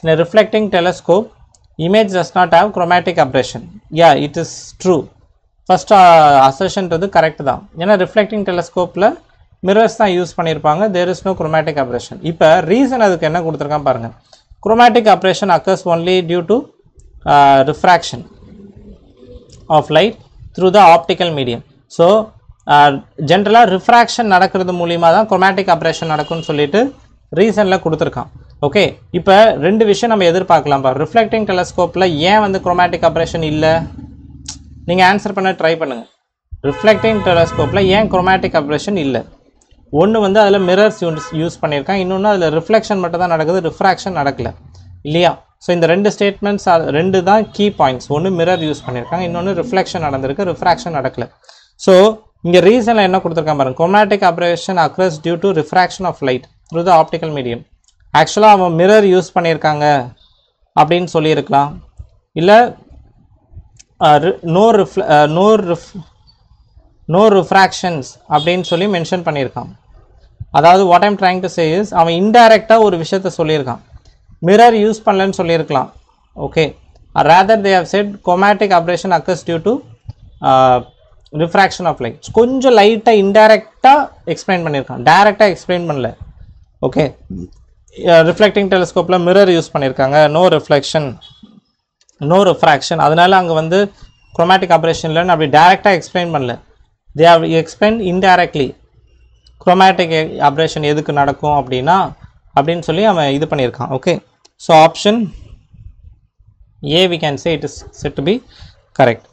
in a reflecting telescope image does not have chromatic aberration. Yeah, it is true. First assertion is correct தான். ஏன்னா reflecting telescope ல mirrors தான் use பண்ணிருப்பாங்க. There is no chromatic aberration. இப்போ reason அதுக்கு என்ன கொடுத்திருக்கான் பாருங்க. Chromatic aberration occurs only due to refraction of light through the optical medium. So generally refraction நடக்கிறது மூலமா தான் chromatic aberration நடக்கும்னு சொல்லிட்டு ரீசன்ல கொடுத்திருக்கான். ஓகே, இப்போ ரெண்டு விஷயம் நம்ம எதிர்பார்க்கலாம் பாரு. ரிஃப்ளெக்டிங் டெலஸ்கோப்ல ஏன் வந்து chromatic aberration இல்ல? நீங்க ஆன்சர் பண்ண ட்ரை பண்ணுங்க. ரிஃப்ளெக்டிங் டெலஸ்கோப்ல ஏன் chromatic aberration இல்ல? ஒன்னு வந்து அதுல மிரர்ஸ் யூஸ் பண்ணிருக்காங்க, இன்னொன்னு அதுல ரிஃப்ளெக்ஷன் மட்டும் தான் நடக்குது, ரிஃப்ராக்ஷன் நடக்கல இல்லையா? ஸோ இந்த ரெண்டு ஸ்டேட்மெண்ட்ஸ் ரெண்டு தான் கீ பாயிண்ட்ஸ். ஒன்று மிரர் யூஸ் பண்ணியிருக்காங்க, இன்னொன்று ரிஃப்ளெக்ஷன் நடந்திருக்கு, ரிஃப்ராக்ஷன் நடக்கல. ஸோ இங்கே ரீசனில் என்ன கொடுத்துருக்காங்க பாருங்க. chromatic aberration occurs due to refraction of light through the optical medium. ஆக்சுவலாக அவன் மிரர் யூஸ் பண்ணியிருக்காங்க அப்படின்னு சொல்லியிருக்கலாம், இல்லை நோ ரிஃப்ராக்ஷன்ஸ் அப்படின்னு சொல்லி மென்ஷன் பண்ணியிருக்கான். அதாவது what I'm trying to say is, அவன் இன்டைரக்டாக ஒரு விஷயத்த சொல்லியிருக்கான், மிரர் யூஸ் பண்ணலன்னு சொல்லியிருக்கலாம். Okay, rather they have said chromatic aberration occurs due to refraction of light. கொஞ்சம் லைட்டாக இன்டைரக்டாக எக்ஸ்பிளைன் பண்ணியிருக்கான், டைரெக்டாக எக்ஸ்பிளைன் பண்ணல. ஓகே, ரிஃப்ளெக்டிங் டெலிஸ்கோப்பில் மிரர் யூஸ் பண்ணியிருக்காங்க, நோ ரிஃப்ளெக்ஷன் நோ ரிஃப்ராக்ஷன், அதனால அங்கே வந்து chromatic aberration இல்லைன்னு அப்படி டைரெக்டாக எக்ஸ்பிளைன் பண்ணல. they have explained indirectly chromatic aberration எதுக்கு நடக்கும் அப்படின்னா அப்படின்னு சொல்லி அவன் இது பண்ணியிருக்கான். Okay, so option A we can say it is said to be correct.